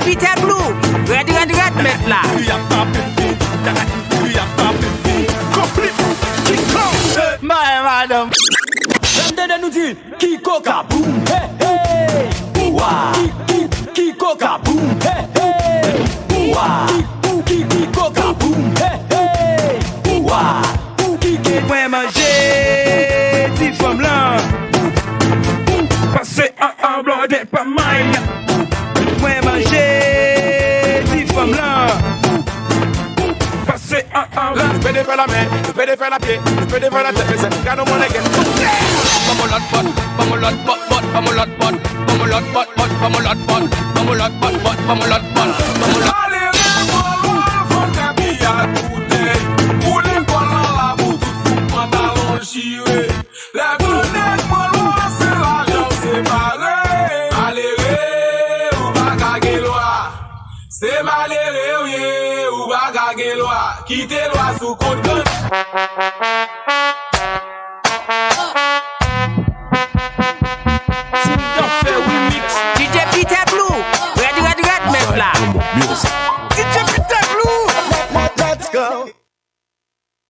Peter Blue, red metla. Madam. Dende nous dit qui coca boom hey hey. Ouah. Qui coca boom hey hey. Ouah. Qui coca boom hey hey. Ouah. Qui Moi manger ti femme là. Passer un blanc des pas mal. Moi manger ti femme là. Passer un blanc. Le PD fait la main, le PD fait la pied, le PD fait la tête, mais c'est canon mon again. Bamolot bot, bamolot bot, bot, bamolot bot, bamolot bot, bot, bamolot bot, bamolot bot, bot, bamolot bot, bamolot. Allez, remolo, faut qu'à bien écouter. Pour les balles là, vous tout pantalon chiré. Les bonnets mollo, c'est l'argent séparé. Allez, ou bagage loi. C'est malheureux, ou bagage loi. Quittez loi sous compte.